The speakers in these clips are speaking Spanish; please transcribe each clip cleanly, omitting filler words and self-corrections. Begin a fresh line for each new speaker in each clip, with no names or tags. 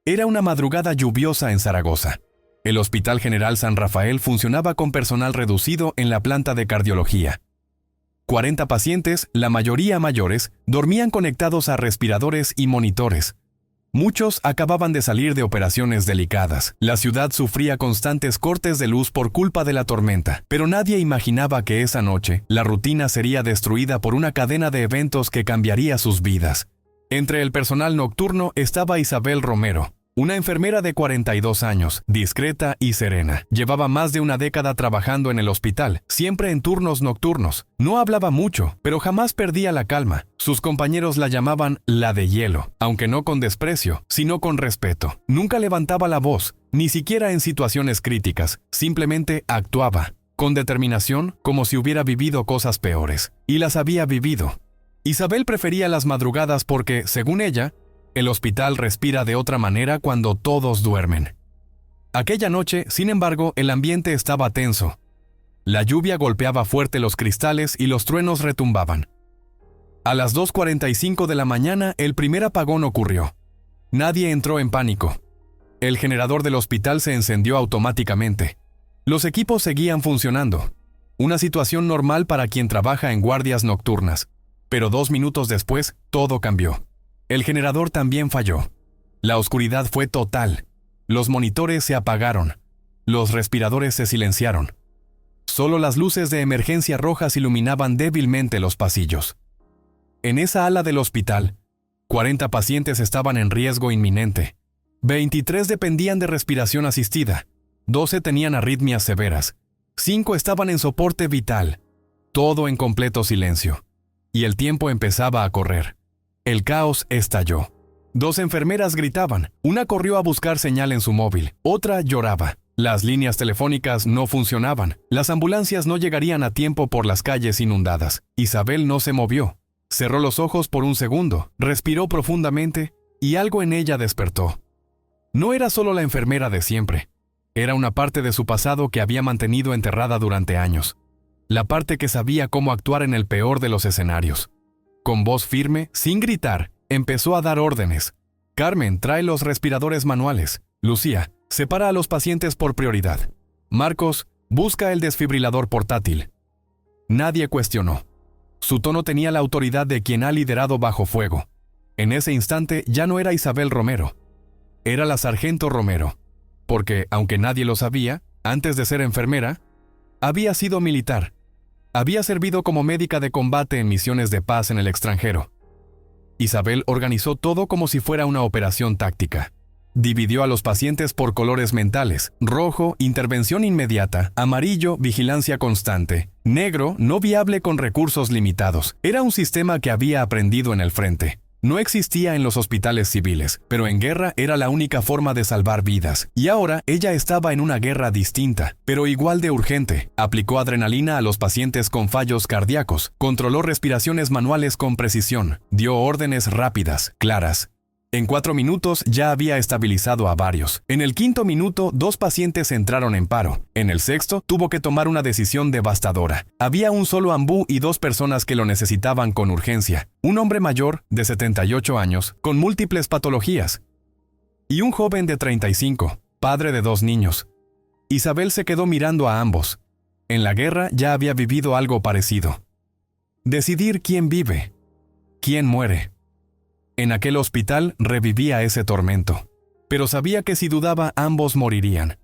Era una madrugada lluviosa en Zaragoza. El Hospital General San Rafael funcionaba con personal reducido en la planta de cardiología. 40 pacientes, la mayoría mayores, dormían conectados a respiradores y monitores. Muchos acababan de salir de operaciones delicadas. La ciudad sufría constantes cortes de luz por culpa de la tormenta, pero nadie imaginaba que esa noche la rutina sería destruida por una cadena de eventos que cambiaría sus vidas. Entre el personal nocturno estaba Isabel Romero, una enfermera de 42 años, discreta y serena. Llevaba más de una década trabajando en el hospital, siempre en turnos nocturnos. No hablaba mucho, pero jamás perdía la calma. Sus compañeros la llamaban la de hielo, aunque no con desprecio, sino con respeto. Nunca levantaba la voz, ni siquiera en situaciones críticas. Simplemente actuaba, con determinación, como si hubiera vivido cosas peores. Y las había vivido. Isabel prefería las madrugadas porque, según ella, el hospital respira de otra manera cuando todos duermen. Aquella noche, sin embargo, el ambiente estaba tenso. La lluvia golpeaba fuerte los cristales y los truenos retumbaban. A las 2:45 de la mañana, el primer apagón ocurrió. Nadie entró en pánico. El generador del hospital se encendió automáticamente. Los equipos seguían funcionando. Una situación normal para quien trabaja en guardias nocturnas. Pero 2 minutos después, todo cambió. El generador también falló. La oscuridad fue total. Los monitores se apagaron. Los respiradores se silenciaron. Solo las luces de emergencia rojas iluminaban débilmente los pasillos. En esa ala del hospital, 40 pacientes estaban en riesgo inminente. 23 dependían de respiración asistida. 12 tenían arritmias severas. 5 estaban en soporte vital. Todo en completo silencio. Y el tiempo empezaba a correr. El caos estalló. 2 enfermeras gritaban. Una corrió a buscar señal en su móvil. Otra lloraba. Las líneas telefónicas no funcionaban. Las ambulancias no llegarían a tiempo por las calles inundadas. Isabel no se movió. Cerró los ojos por un segundo, respiró profundamente y algo en ella despertó. No era solo la enfermera de siempre. Era una parte de su pasado que había mantenido enterrada durante años. La parte que sabía cómo actuar en el peor de los escenarios. Con voz firme, sin gritar, empezó a dar órdenes. Carmen, trae los respiradores manuales. Lucía, separa a los pacientes por prioridad. Marcos, busca el desfibrilador portátil. Nadie cuestionó. Su tono tenía la autoridad de quien ha liderado bajo fuego. En ese instante ya no era Isabel Romero. Era la sargento Romero. Porque, aunque nadie lo sabía, antes de ser enfermera, había sido militar. Había servido como médica de combate en misiones de paz en el extranjero. Isabel organizó todo como si fuera una operación táctica. Dividió a los pacientes por colores mentales: rojo, intervención inmediata; amarillo, vigilancia constante; negro, no viable con recursos limitados. Era un sistema que había aprendido en el frente. No existía en los hospitales civiles, pero en guerra era la única forma de salvar vidas. Y ahora ella estaba en una guerra distinta, pero igual de urgente. Aplicó adrenalina a los pacientes con fallos cardíacos, controló respiraciones manuales con precisión, dio órdenes rápidas, claras. En 4 minutos ya había estabilizado a varios. En el 5.º minuto, 2 pacientes entraron en paro. En el 6º, tuvo que tomar una decisión devastadora. Había un solo ambú y 2 personas que lo necesitaban con urgencia. Un hombre mayor, de 78 años, con múltiples patologías. Y un joven de 35, padre de 2 niños. Isabel se quedó mirando a ambos. En la guerra ya había vivido algo parecido. Decidir quién vive, quién muere. En aquel hospital revivía ese tormento, pero sabía que si dudaba ambos morirían.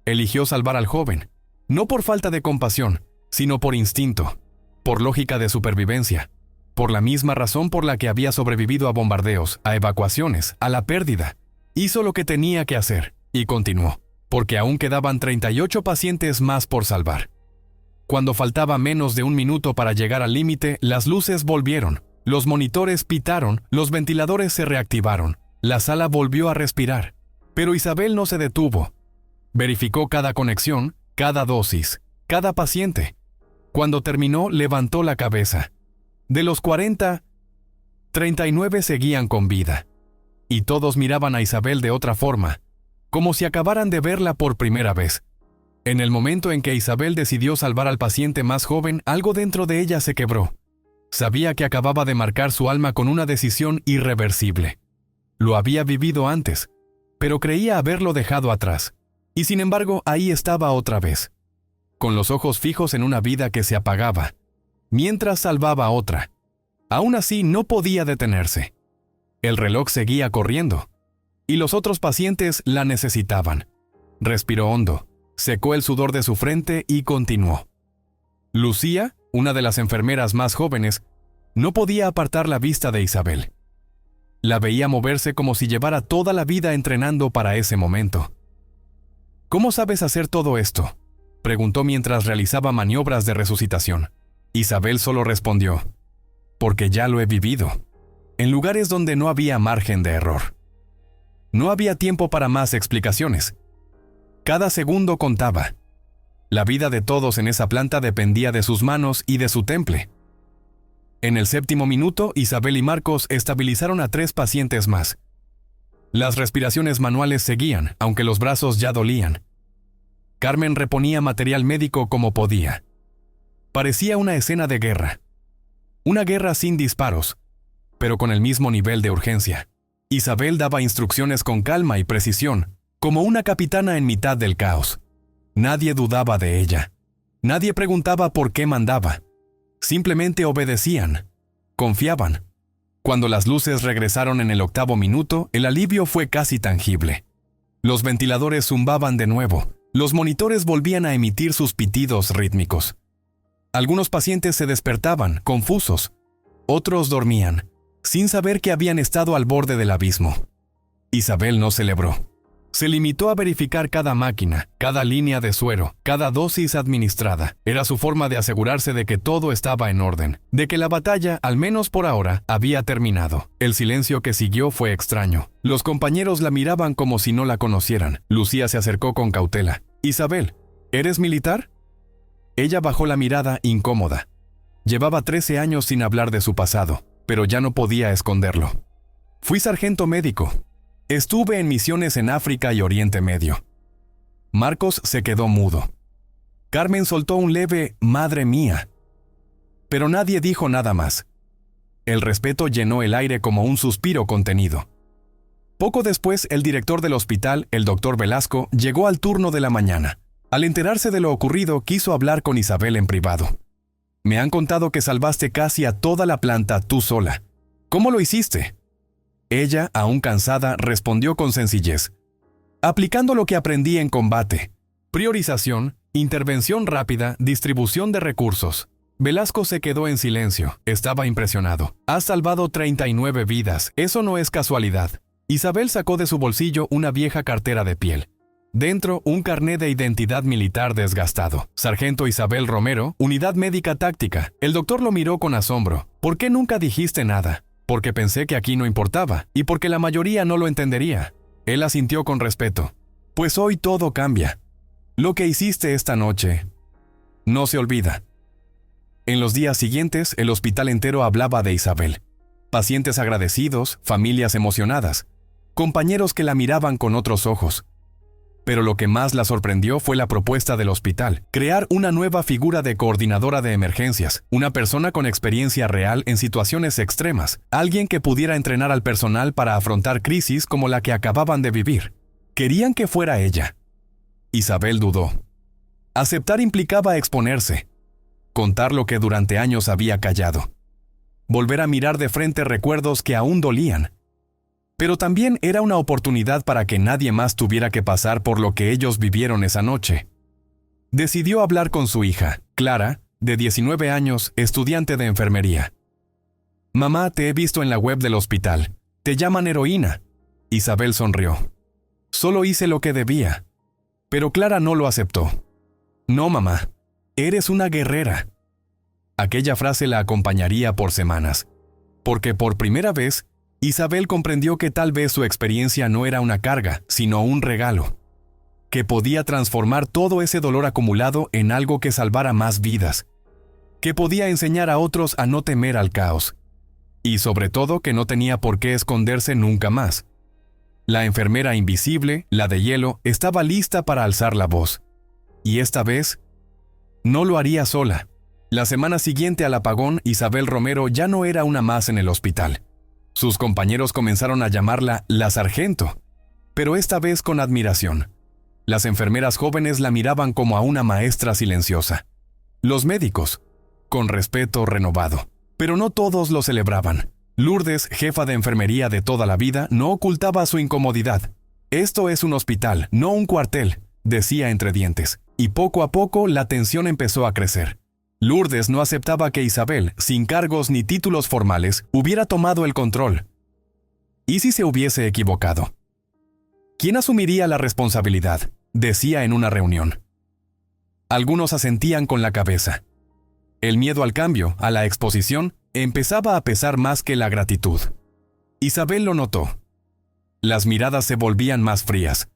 Eligió salvar al joven, no por falta de compasión, sino por instinto, por lógica de supervivencia, por la misma razón por la que había sobrevivido a bombardeos, a evacuaciones, a la pérdida. Hizo lo que tenía que hacer y continuó, porque aún quedaban 38 pacientes más por salvar. Cuando faltaba menos de 1 minuto para llegar al límite, las luces volvieron. Los monitores pitaron, los ventiladores se reactivaron, la sala volvió a respirar. Pero Isabel no se detuvo. Verificó cada conexión, cada dosis, cada paciente. Cuando terminó, levantó la cabeza. De los 40, 39 seguían con vida. Y todos miraban a Isabel de otra forma, como si acabaran de verla por primera vez. En el momento en que Isabel decidió salvar al paciente más joven, algo dentro de ella se quebró. Sabía que acababa de marcar su alma con una decisión irreversible. Lo había vivido antes. pero creía haberlo dejado atrás. Y sin embargo, ahí estaba otra vez, con los ojos fijos en una vida que se apagaba, mientras salvaba a otra. Aún así, no podía detenerse. El reloj seguía corriendo, y los otros pacientes la necesitaban. Respiró hondo, secó el sudor de su frente y continuó. Lucía, una de las enfermeras más jóvenes, no podía apartar la vista de Isabel. La veía moverse como si llevara toda la vida entrenando para ese momento. ¿Cómo sabes hacer todo esto?, preguntó mientras realizaba maniobras de resucitación. Isabel solo respondió, porque ya lo he vivido, en lugares donde no había margen de error. No había tiempo para más explicaciones. Cada segundo contaba. La vida de todos en esa planta dependía de sus manos y de su temple. En el 7º minuto, Isabel y Marcos estabilizaron a 3 pacientes más. Las respiraciones manuales seguían, aunque los brazos ya dolían. Carmen reponía material médico como podía. Parecía una escena de guerra. Una guerra sin disparos, pero con el mismo nivel de urgencia. Isabel daba instrucciones con calma y precisión, como una capitana en mitad del caos. Nadie dudaba de ella. Nadie preguntaba por qué mandaba. Simplemente obedecían. Confiaban. Cuando las luces regresaron en el 8º minuto, el alivio fue casi tangible. Los ventiladores zumbaban de nuevo. Los monitores volvían a emitir sus pitidos rítmicos. Algunos pacientes se despertaban, confusos. Otros dormían, sin saber que habían estado al borde del abismo. Isabel no celebró. Se limitó a verificar cada máquina, cada línea de suero, cada dosis administrada. Era su forma de asegurarse de que todo estaba en orden, de que la batalla, al menos por ahora, había terminado. El silencio que siguió fue extraño. Los compañeros la miraban como si no la conocieran. Lucía se acercó con cautela. «Isabel, ¿eres militar?» Ella bajó la mirada incómoda. Llevaba 13 años sin hablar de su pasado, pero ya no podía esconderlo. «Fui sargento médico. Estuve en misiones en África y Oriente Medio». Marcos se quedó mudo. Carmen soltó un leve «madre mía». Pero nadie dijo nada más. El respeto llenó el aire como un suspiro contenido. Poco después, el director del hospital, el doctor Velasco, llegó al turno de la mañana. Al enterarse de lo ocurrido, quiso hablar con Isabel en privado. «Me han contado que salvaste casi a toda la planta tú sola. ¿Cómo lo hiciste?». Ella, aún cansada, respondió con sencillez. «Aplicando lo que aprendí en combate. Priorización, intervención rápida, distribución de recursos». Velasco se quedó en silencio. Estaba impresionado. «Has salvado 39 vidas. Eso no es casualidad». Isabel sacó de su bolsillo una vieja cartera de piel. Dentro, un carné de identidad militar desgastado. «Sargento Isabel Romero, Unidad Médica Táctica». El doctor lo miró con asombro. «¿Por qué nunca dijiste nada?». «Porque pensé que aquí no importaba, y porque la mayoría no lo entendería». Él asintió con respeto. «Pues hoy todo cambia. Lo que hiciste esta noche no se olvida». En los días siguientes, el hospital entero hablaba de Isabel. Pacientes agradecidos, familias emocionadas, compañeros que la miraban con otros ojos. Pero lo que más la sorprendió fue la propuesta del hospital: crear una nueva figura de coordinadora de emergencias, una persona con experiencia real en situaciones extremas, alguien que pudiera entrenar al personal para afrontar crisis como la que acababan de vivir. Querían que fuera ella. Isabel dudó. Aceptar implicaba exponerse, contar lo que durante años había callado, volver a mirar de frente recuerdos que aún dolían. Pero también era una oportunidad para que nadie más tuviera que pasar por lo que ellos vivieron esa noche. Decidió hablar con su hija, Clara, de 19 años, estudiante de enfermería. «Mamá, te he visto en la web del hospital. Te llaman heroína». Isabel sonrió. «Solo hice lo que debía». Pero Clara no lo aceptó. «No, mamá. Eres una guerrera». Aquella frase la acompañaría por semanas, porque por primera vez, Isabel comprendió que tal vez su experiencia no era una carga, sino un regalo, que podía transformar todo ese dolor acumulado en algo que salvara más vidas, que podía enseñar a otros a no temer al caos, y sobre todo que no tenía por qué esconderse nunca más. La enfermera invisible, la de hielo, estaba lista para alzar la voz. Y esta vez, no lo haría sola. La semana siguiente al apagón, Isabel Romero ya no era una más en el hospital. Sus compañeros comenzaron a llamarla la sargento. pero esta vez con admiración. Las enfermeras jóvenes la miraban como a una maestra silenciosa. Los médicos, con respeto renovado. Pero no todos lo celebraban. Lourdes, jefa de enfermería de toda la vida, no ocultaba su incomodidad. «Esto es un hospital, no un cuartel», decía entre dientes. Y poco a poco la tensión empezó a crecer. Lourdes no aceptaba que Isabel, sin cargos ni títulos formales, hubiera tomado el control. ¿Y si se hubiese equivocado? ¿Quién asumiría la responsabilidad?, decía en una reunión. Algunos asentían con la cabeza. El miedo al cambio, a la exposición, empezaba a pesar más que la gratitud. Isabel lo notó. Las miradas se volvían más frías.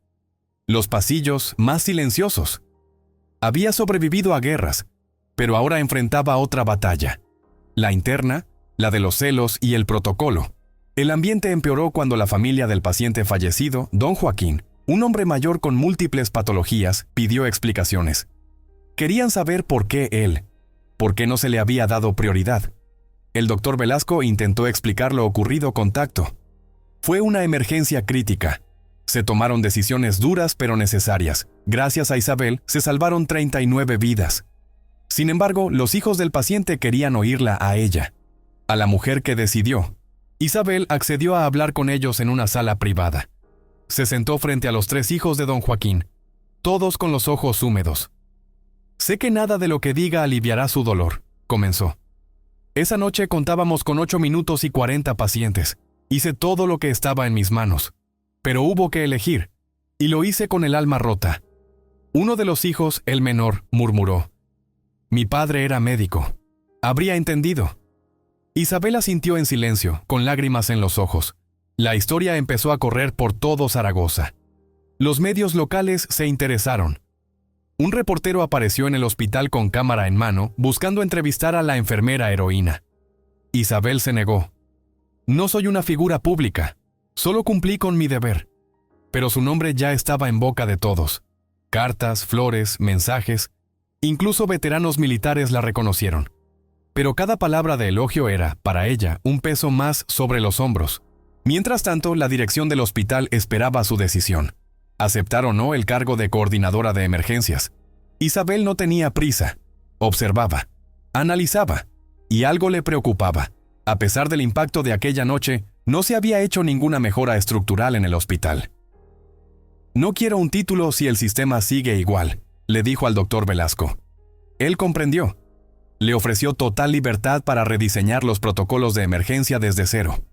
Los pasillos más silenciosos. Había sobrevivido a guerras, pero ahora enfrentaba otra batalla. La interna, la de los celos y el protocolo. El ambiente empeoró cuando la familia del paciente fallecido, don Joaquín, un hombre mayor con múltiples patologías, pidió explicaciones. Querían saber por qué él, por qué no se le había dado prioridad. El doctor Velasco intentó explicar lo ocurrido con tacto. Fue una emergencia crítica. Se tomaron decisiones duras pero necesarias. Gracias a Isabel se salvaron 39 vidas. Sin embargo, los hijos del paciente querían oírla a ella, a la mujer que decidió. Isabel accedió a hablar con ellos en una sala privada. Se sentó frente a los 3 hijos de don Joaquín, todos con los ojos húmedos. «Sé que nada de lo que diga aliviará su dolor», comenzó. «Esa noche contábamos con 8 minutos y 40 pacientes. Hice todo lo que estaba en mis manos. Pero hubo que elegir, y lo hice con el alma rota». Uno de los hijos, el menor, murmuró: «Mi padre era médico. Habría entendido». Isabel asintió en silencio, con lágrimas en los ojos. La historia empezó a correr por todo Zaragoza. Los medios locales se interesaron. Un reportero apareció en el hospital con cámara en mano, buscando entrevistar a la enfermera heroína. Isabel se negó. «No soy una figura pública. Solo cumplí con mi deber». Pero su nombre ya estaba en boca de todos. Cartas, flores, mensajes. Incluso veteranos militares la reconocieron. Pero cada palabra de elogio era, para ella, un peso más sobre los hombros. Mientras tanto, la dirección del hospital esperaba su decisión. Aceptar o no el cargo de coordinadora de emergencias. Isabel no tenía prisa. Observaba, analizaba, y algo le preocupaba. A pesar del impacto de aquella noche, no se había hecho ninguna mejora estructural en el hospital. «No quiero un título si el sistema sigue igual», le dijo al doctor Velasco. Él comprendió. Le ofreció total libertad para rediseñar los protocolos de emergencia desde cero.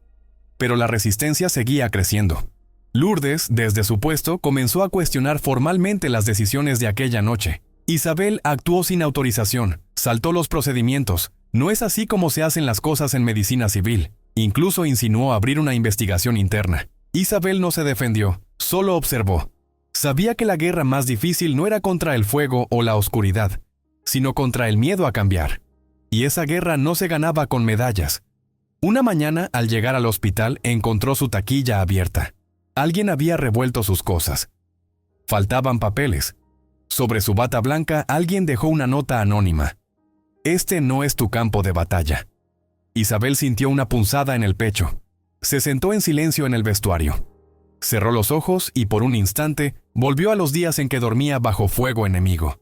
Pero la resistencia seguía creciendo. Lourdes, desde su puesto, comenzó a cuestionar formalmente las decisiones de aquella noche. Isabel actuó sin autorización, saltó los procedimientos. No es así como se hacen las cosas en medicina civil. Incluso insinuó abrir una investigación interna. Isabel no se defendió, solo observó. Sabía que la guerra más difícil no era contra el fuego o la oscuridad, sino contra el miedo a cambiar. Y esa guerra no se ganaba con medallas. Una mañana, al llegar al hospital, encontró su taquilla abierta. Alguien había revuelto sus cosas. Faltaban papeles. Sobre su bata blanca, alguien dejó una nota anónima. «Este no es tu campo de batalla». Isabel sintió una punzada en el pecho. Se sentó en silencio en el vestuario. Cerró los ojos y por un instante volvió a los días en que dormía bajo fuego enemigo.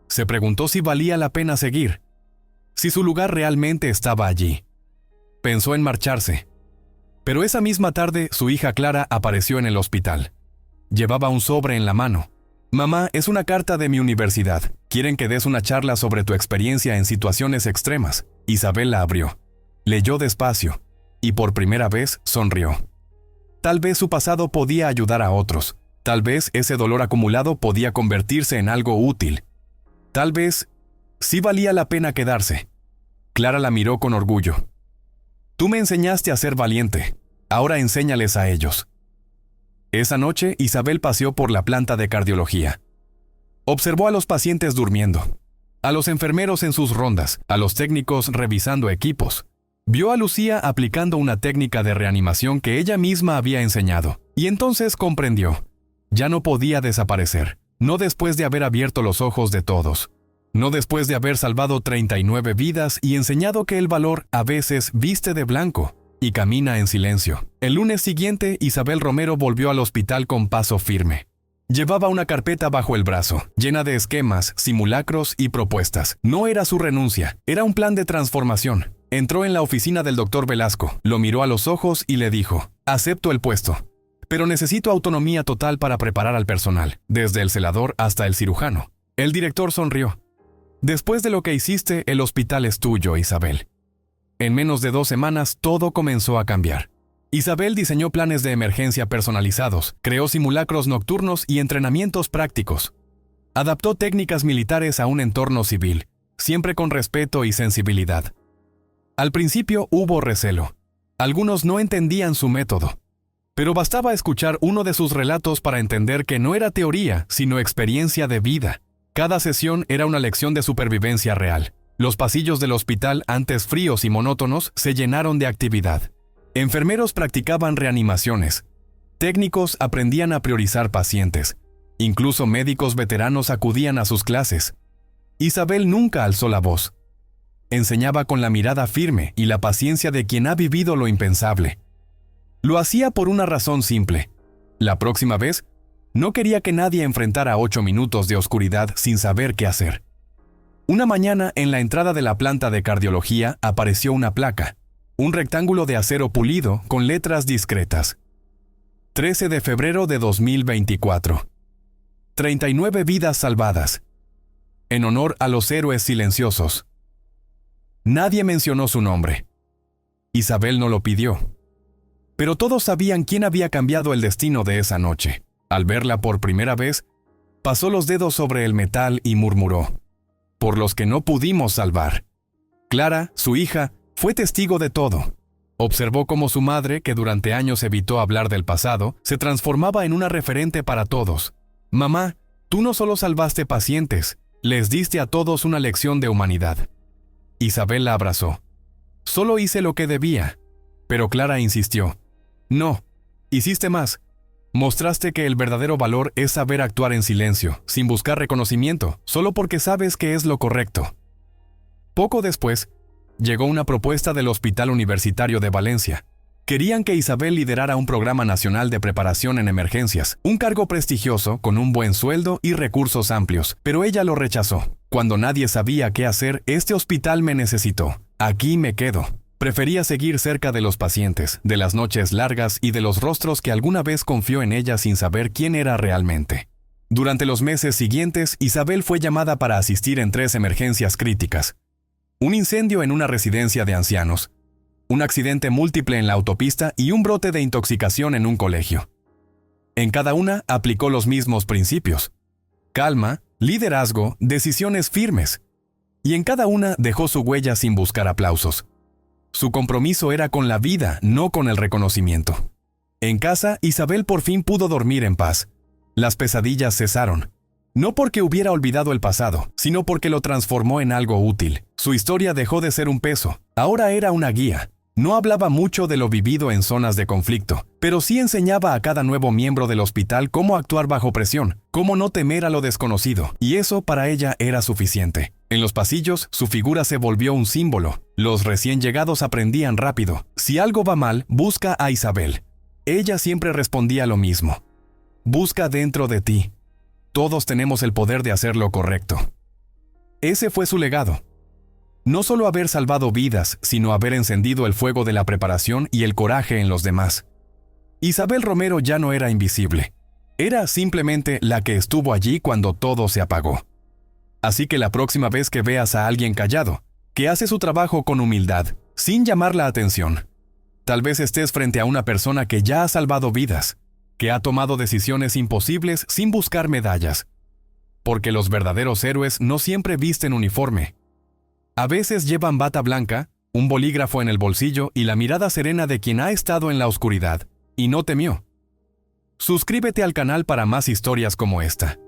Se preguntó si valía la pena seguir, si su lugar realmente estaba allí. Pensó en marcharse. Pero esa misma tarde su hija Clara apareció en el hospital. Llevaba un sobre en la mano. «Mamá, es una carta de mi universidad. Quieren que des una charla sobre tu experiencia en situaciones extremas». Isabel la abrió. Leyó despacio y por primera vez sonrió. Tal vez su pasado podía ayudar a otros. Tal vez ese dolor acumulado podía convertirse en algo útil. Tal vez sí valía la pena quedarse. Clara la miró con orgullo. «Tú me enseñaste a ser valiente. Ahora enséñales a ellos». Esa noche, Isabel paseó por la planta de cardiología. Observó a los pacientes durmiendo, a los enfermeros en sus rondas, a los técnicos revisando equipos. Vio a Lucía aplicando una técnica de reanimación que ella misma había enseñado. Y entonces comprendió. Ya no podía desaparecer. No después de haber abierto los ojos de todos. No después de haber salvado 39 vidas y enseñado que el valor a veces viste de blanco. y camina en silencio. El lunes siguiente, Isabel Romero volvió al hospital con paso firme. Llevaba una carpeta bajo el brazo, llena de esquemas, simulacros y propuestas. No era su renuncia, era un plan de transformación. Entró en la oficina del doctor Velasco, lo miró a los ojos y le dijo: acepto el puesto, pero necesito autonomía total para preparar al personal, desde el celador hasta el cirujano. El director sonrió. Después de lo que hiciste, el hospital es tuyo, Isabel. En menos de 2 semanas, todo comenzó a cambiar. Isabel diseñó planes de emergencia personalizados, creó simulacros nocturnos y entrenamientos prácticos. Adaptó técnicas militares a un entorno civil, siempre con respeto y sensibilidad. Al principio hubo recelo. Algunos no entendían su método. Pero bastaba escuchar uno de sus relatos para entender que no era teoría, sino experiencia de vida. Cada sesión era una lección de supervivencia real. Los pasillos del hospital, antes fríos y monótonos, se llenaron de actividad. Enfermeros practicaban reanimaciones. Técnicos aprendían a priorizar pacientes. Incluso médicos veteranos acudían a sus clases. Isabel nunca alzó la voz. Enseñaba con la mirada firme y la paciencia de quien ha vivido lo impensable. Lo hacía por una razón simple. La próxima vez, no quería que nadie enfrentara 8 minutos de oscuridad sin saber qué hacer. Una mañana, en la entrada de la planta de cardiología, apareció una placa, un rectángulo de acero pulido con letras discretas. 13 de febrero de 2024. 39 vidas salvadas. En honor a los héroes silenciosos. Nadie mencionó su nombre. Isabel no lo pidió. Pero todos sabían quién había cambiado el destino de esa noche. Al verla por primera vez, pasó los dedos sobre el metal y murmuró: por los que no pudimos salvar. Clara, su hija, fue testigo de todo. Observó cómo su madre, que durante años evitó hablar del pasado, se transformaba en una referente para todos. Mamá, tú no solo salvaste pacientes, les diste a todos una lección de humanidad. Isabel la abrazó. Solo hice lo que debía. Pero Clara insistió. No, hiciste más. Mostraste que el verdadero valor es saber actuar en silencio, sin buscar reconocimiento, solo porque sabes que es lo correcto. Poco después, llegó una propuesta del Hospital Universitario de Valencia. Querían que Isabel liderara un programa nacional de preparación en emergencias, un cargo prestigioso con un buen sueldo y recursos amplios, pero ella lo rechazó. Cuando nadie sabía qué hacer, este hospital me necesitó. Aquí me quedo. Prefería seguir cerca de los pacientes, de las noches largas y de los rostros que alguna vez confió en ella sin saber quién era realmente. Durante los meses siguientes, Isabel fue llamada para asistir en 3 emergencias críticas. Un incendio en una residencia de ancianos, un accidente múltiple en la autopista y un brote de intoxicación en un colegio. En cada una aplicó los mismos principios: calma, liderazgo, decisiones firmes. Y en cada una dejó su huella sin buscar aplausos. Su compromiso era con la vida, no con el reconocimiento. En casa, Isabel por fin pudo dormir en paz. Las pesadillas cesaron. No porque hubiera olvidado el pasado, sino porque lo transformó en algo útil. Su historia dejó de ser un peso. Ahora era una guía. No hablaba mucho de lo vivido en zonas de conflicto, pero sí enseñaba a cada nuevo miembro del hospital cómo actuar bajo presión, cómo no temer a lo desconocido, y eso para ella era suficiente. En los pasillos, su figura se volvió un símbolo. Los recién llegados aprendían rápido. Si algo va mal, busca a Isabel. Ella siempre respondía lo mismo. Busca dentro de ti. Todos tenemos el poder de hacer lo correcto. Ese fue su legado. No solo haber salvado vidas, sino haber encendido el fuego de la preparación y el coraje en los demás. Isabel Romero ya no era invisible. Era simplemente la que estuvo allí cuando todo se apagó. Así que la próxima vez que veas a alguien callado, que hace su trabajo con humildad, sin llamar la atención, tal vez estés frente a una persona que ya ha salvado vidas, que ha tomado decisiones imposibles sin buscar medallas. Porque los verdaderos héroes no siempre visten uniforme. A veces llevan bata blanca, un bolígrafo en el bolsillo y la mirada serena de quien ha estado en la oscuridad y no temió. Suscríbete al canal para más historias como esta.